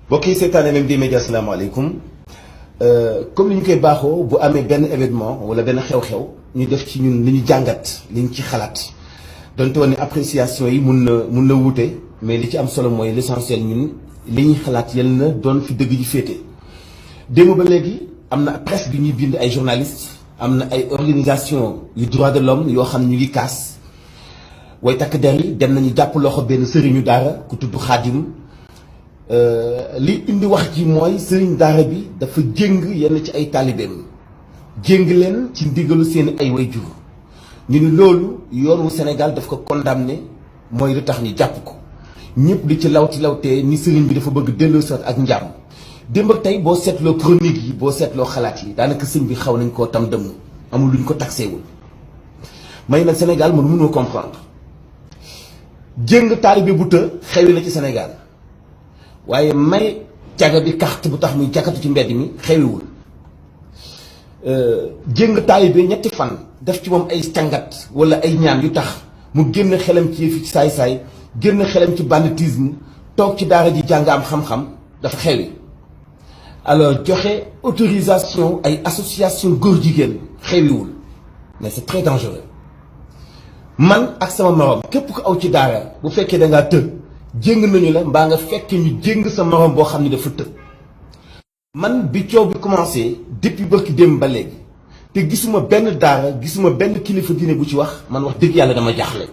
mbokk yi seetaan MMD Média asalaamaaleykum comme ni ñu koy baaxoo bu amee benn événement wala benn xew-xew ñu def ci ñun li ñu jàngat li ñu ci xalaat donte woon ne appréciation yi mun na wuute mais li ci am solo mooy l'essentiel ñun li ñuy xalaat yal na doon fi dëgg ji féete. démb ba léegi am na presse bi ñuy bind ay journalistes am na ay organisation yu droit de l'homme yoo xam ne ñu ngi kaas way takk der yi dem nañu jàpp loxo benn sëriñu daara ku tudd Xaadim. li indi wax ji mooy sëriñ daara bi dafa jéng yenn ci ay taalibeem jéng leen ci ndigalu seen ay wayjur ñu ni loolu yoonu Sénégal daf ko condamné mooy lu tax ñu jàpp ko ñëpp di ci lawtee ni sëriñ bi dafa bëgg delloo sot ak njàmm démb ak tey boo seetloo chronique yi boo seetloo xalaat yi daanaka sëñ bi xaw nañ koo tam dëmm amul luñ ko taxeewul may nag Sénégal man mënoo comprendre jéng taalibe bu të xewi na ci Sénégal waaye may caga bi carte bu tax muy jàkkatu ci mbedd mi xewiwul jéng taalibe ñetti fan def ci moom ay càngat wala ay ñaan yu tax mu génn xelam ci yëfi saay-saay génn xelam ci banditisme toog ci daara ji jàng am xam-xam dafa xewi alors joxe autorisation ay association góor jigéen xewiwul mais c'est très dangereux man ak sama morom képp ko aw ci daara bu fekkee da ngaa tëj jéng nañu la mbaa nga fekk ñu jéng sa morom boo xam ne dafa tëb man bi coow bi commencé depuis barki démb ba léegi te gisuma benn daara gisuma benn kilifa diine bu ci wax man wax dëgg yàlla dama jaaxle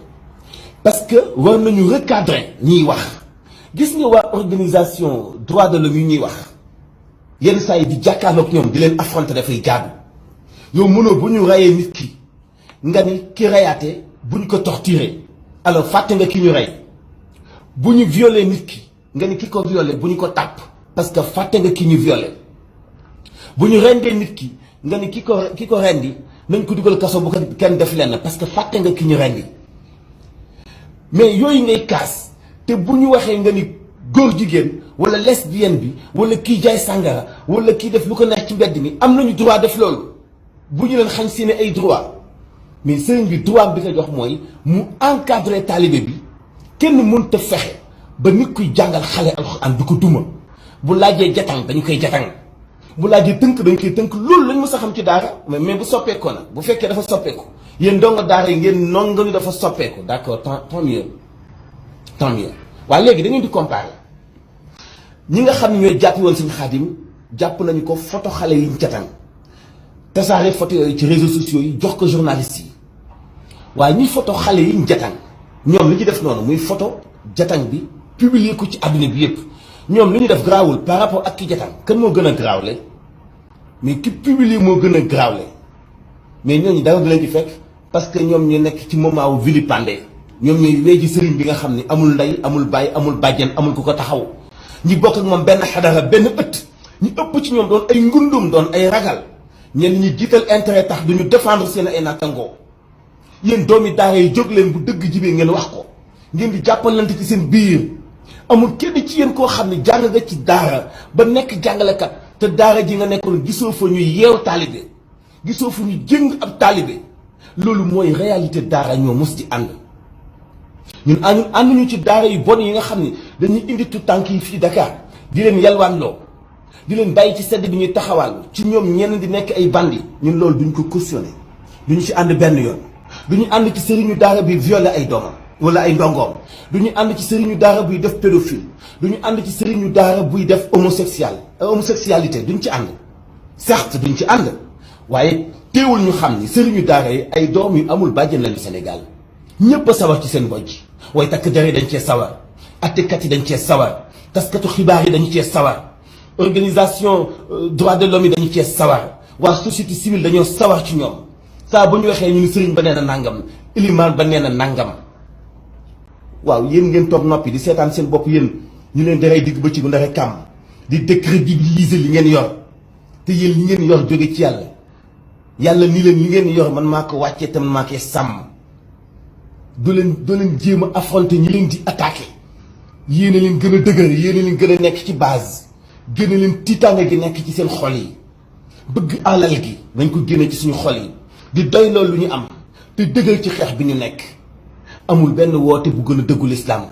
parce que war nañu recadrer ñiy wax gis nga waa organisation droit de l'homme yi ñuy wax yenn saa yi di jàkkaarloog ñoom di leen affronter dafay jaadu yow mënoo bu ñu rayee nit ki nga ni ki rayaate bu ñu ko torturer alors fàtte nga ki ñu rey bu ñu violé nit ki nga ni ki ko violé bu ñu ko tàpp parce que fàtte nga ki ñu violé bu ñu rendee nit ki nga ni ki ko rendi nañ ko dugal kaso bu ko kenn def lenn parce que fàtte nga ki ñu rendi mais yooyu ngay kaas te bu ñu waxee nga ni góor jigéen wala lesbienne bi wala kii jaay sàngara wala kii def lu ko neex ci mbedd mi am nañu droit def loolu bu ñu leen xañ seeni ay droit mais sëriñ bi droit bi ko jox mooy mu encadrer taalibe bi kenn mënut a fexe ba nit kuy jàngal xale alxuraan du ko duma bu laajee jatang dañu koy jatang bu laajee tënk dañu koy tënk loolu lañ mës a xam ci daara mais bu soppeekoo nag bu fekkee dafa soppeeku yéen ndongo daara yi ngeen nonga ñu dafa soppeeku d'accord tant mieux waaye léegi da ngeen di comparer ñi nga xam ne ñooy jàpp woon suñu Xaadim jàpp nañu ko photo xale yi ñu jatang tasaare photo yooyu ci réseaux sociaux yi jox ko journalistes yi waaye ñi photo xale yi ñu jatang ñoom li ñu def noonu muy photo jatang bi publier ko ci àdduna bi yépp ñoom li ñu def garaawul par rapport ak ki jatang kan moo gën a garaawle mais ki publier moo gën a garaawle mais ñooñu dara du leen ci fekk parce que ñoom ñu nekk ci moment wu vilipendé ñoom ñooy weeji sëriñ bi nga xam ne amul ndey amul baay amul bàjjen amul ku ko taxaw ñi bokk ak moom benn xadara benn ëtt ñu ëpp ci ñoom doon ay ngundum doon ay ragal ñenn ñi jiital intérêt tax duñu défendre seen ay nattangoo yéen doomi daara yi jóg leen bu dëgg jibee ngeen wax ko ngeen di jàppalante ci seen biir amul kenn ci yéen koo xam ne jàng nga ci daara ba nekk jàngalekat te daara ji nga nekkoon gisoo fa ñu yeew taalibe gisoo fa ñu jëng ab taalibe loolu mooy réalité daara ñoo mos di ànd ñun ànduñu ci daara yu bon yi nga xam ne dañuy indi tout tànk yi fii Dakar di leen yalwaanloo di leen bàyyi ci sedd bi ñuy taxawal ci ñoom ñenn di nekk ay bandi ñun loolu duñ ko cautionné duñu ci ànd benn yoon duñu ànd ci sëriñu daara bi violé ay doomam wala ay ndongoom duñu ànd ci sëriñu daara buy def pédophile duñu ànd ci sëriñu daara buy def homosexualité duñ ci ànd certes duñ ci ànd waaye teewul ñu xam ni sëriñu daara yi ay doom yu amul bàjjen lañu Sénégal ñépp a sawar ci seen bojj waaye takk der yi dañ cee sawar attekat yi dañ cee sawar taskatu xibaar yi dañu cee sawar organisation droit de l'homme yi dañu cee sawar waa société civile dañoo sawar ci ñoom saa bu ñu waxee ñu ni sëriñ ba nee na nangam ilimaan ba nee na nangam waaw yéen ngeen toog noppi di seetaan seen bopp yéen ñu leen di rey digg ba ci bu ndaxe kàmm di décrédibiliser li ngeen yor te yéen li ngeen yor jóge ci yàlla ni leen li ngeen yor man maa ko wàccee te man maa koy sàmm doo leen jéem a affronter ñi leen di attaquer yéen a leen gën a dëgër yéen a leen gën a nekk ci base gën a leen tiitaange gi nekk ci seen xol yi bëgg alal gi nañ ko génne ci suñu xol yi di doy loolu lu ñu am te dëgër ci xeex bi ñu nekk amul benn woote bu gën a dëggu lislaam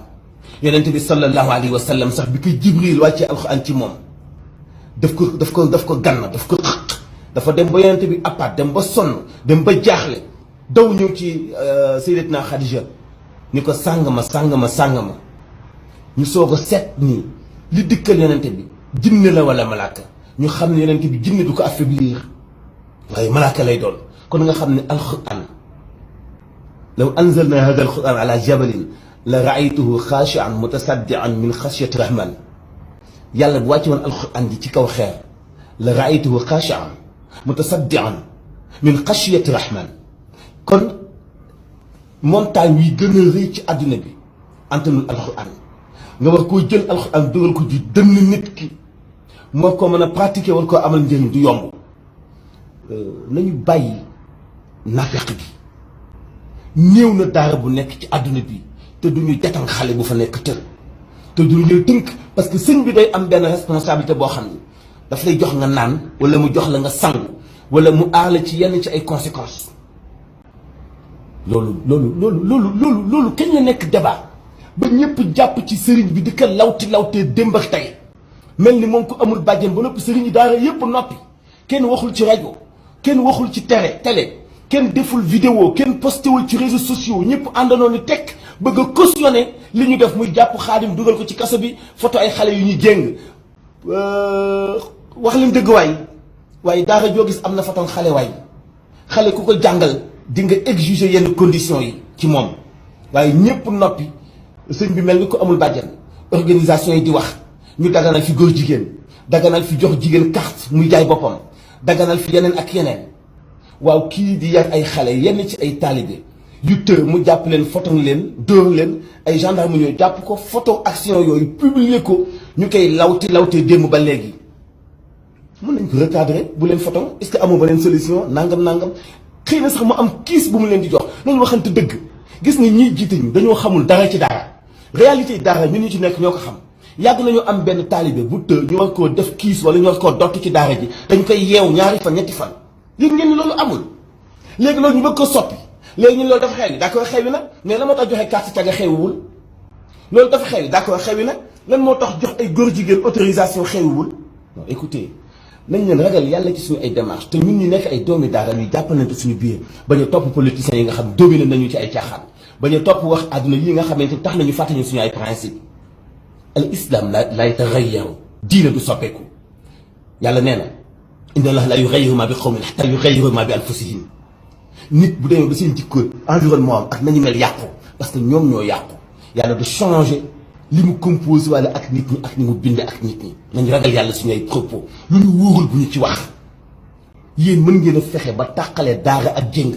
yonent bi sallallahu alayhi wa sallam sax bi ko Jibril wàccee alxuraan ci moom daf ko gann daf ko xëq dafa dem ba yonent bi appaat dem ba sonn dem ba jaaxle daw ñëw ci sayyidatna Khadija ni ko sàng ma ñu soog a seet nii li dikkal yonent bi jinne la wala malaaka ñu xam ne yonent bi jinne du ko affaiblir waaye malaaka lay doon kon nga xam ne alxuraan law anzalna hada alquran ala jabalin la raaytuhu xaashian mutasaddian min xashyati rahman yàlla bu wàcce woon alquran ji ci kaw xeer la raaytuhu xaashian mutasaddian min xashyati rahman kon montagne yi gën a rëy ci àdduna bi antanul alquran nga war koo jël alquran dugal ko ci dënn nit ki moo ko mën a pratiquer war koo amal njëriñ du yomb nañu bàyyi naafeq bi néew na daara bu nekk ci àdduna bi te duñu jatan xale bu fa nekk tër te duñu lay tënk parce que sëñ bi day am benn responsabilité boo xam ne daf lay jox nga naan wala mu jox la nga sang wala mu aar la ci yenn ci ay conséquences loolu kañ la nekk débat ba ñëpp jàpp ci sëriñ bi di ko lawtee démb ak tey mel ni moom ko amul bàjjen ba noppi sëriñ yi daara yëpp noppi kenn waxul ci rajo kenn waxul ci télé kenn deful vidéo kenn postéwul ci réseaux sociaux ñëpp àndandoo ni tekk bëgg a cautionné li ñu def muy jàpp Xaadim dugal ko ci kaso bi photo ay xale yu ñu jéng wax leen dëgg waaye daara joo gis am na foton xale xale ku ko jàngal di nga exiger yenn conditions yi ci moom waaye ñëpp noppi sëñ bi mel ni ko amul bàjjan organisation yi di wax ñu daganal fi góor jigéen daganal fi jox jigéen carte muy jaay boppam daganal fi yeneen ak yeneen waaw kii di yar ay xale yenn ci ay taalibe yu tër mu jàpp leen photo leen dóor leen ay gendarme yooyu jàpp ko photo action yooyu publier ko ñu koy lawtee démb ba léegi mën nañ ko recadrer bu leen photo est-ce que amoo beneen solution nangam xëy na sax mu am kiis bu mu leen di jox nañu waxante dëgg gis nga ñiy jiite ñu dañoo xamul dara ci dara réalité daara ñun ñu ci nekk ñoo ko xam yàgg nañu am benn taalibe bu të ñu war koo def kiis wala ñu war koo dott ci daara ji dañ koy yeew ñaari fan ñetti fan yëg ngeen ni loolu amul léegi loolu ñu bëgg ko soppi léegi ñun loolu dafa xewi d'accord xewi na mais lan moo tax joxe carte caga xewiwul loolu dafa xewi d'accord xewi na lan moo tax jox ay góor jigéen autorisation xewiwul non écoutez nañ leen ragal yàlla ci suñu ay démarche te ñun ñu nekk ay doomi daara ñuy jàppalante suñu biir bañ a topp politiciens yi nga xam dominé nañu ci ay caaxaan bañ a topp wax àdduna yi nga xamante tax nañu fàtte ñu suñu ay principe al islam la yataghayyaru diine du soppeeku yàlla nee na inna allaha la yughayyiru ma bi qawmin hatta yughayyiru ma bi anfusihim nit bu demee ba seen jikko environnement am ak nañu mel yàqu parce que ñoom ñoo yàqu yàlla du changer li mu composé wala ak nit ñi ak ni mu binde ak nit ñi nañu ragal yàlla suñu ay propos lu ñu wóorul bu ñu ci wax yéen mën ngeen a fexe ba tàqale daara ak jëng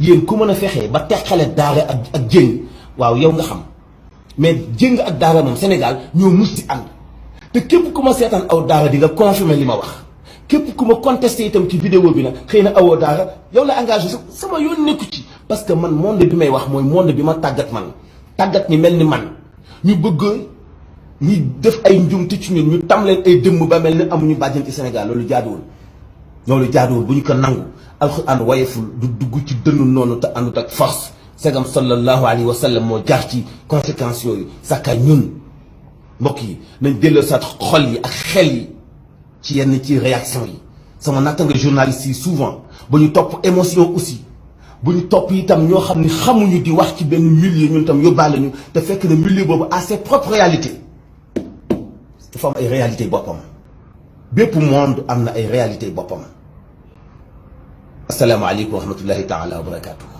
yéen ku mën a fexe ba teqale daara ak jëng waaw yow nga xam mais jëng ak daara moom Sénégal ñoo mus di ànd te képp ku ma seetaan aw daara di nga confirmer li ma wax képp ku ma contesté itam ci vidéo bi nag xëy na awoo daara yow la engagé sama yoon nekku ci parce que man monde bi may wax mooy monde bi ma tàggat ñi mel ni man ñu bëgg ñi def ay njumte ci ñun ñu tam leen ay dëmm ba mel ni amuñu bàjjen ci Sénégal loolu jaaduwul bu ñu ko nangu alxuraan wayeful du dugg ci dënnu noonu te àndut ak force segam sallallahu alayhi wa sallam moo jaar ci conséquences yooyu sàkka ñun mbokk yi nañ delloo saat xol yi ak xel yi ci yenn ci réaction yi sama nattanga journaliste yi souvent ba ñu topp émotion aussi bu ñu topp itam ñoo xam ni xamuñu di wax ci benn milieu ñun tam yóbbaale ñu te fekk na milieu boobu à ses propres réalités dafa am ay réalités boppam bépp monde am na ay réalités boppam asalaamaaleykum wa rahmatullahi taala wa barakaatu.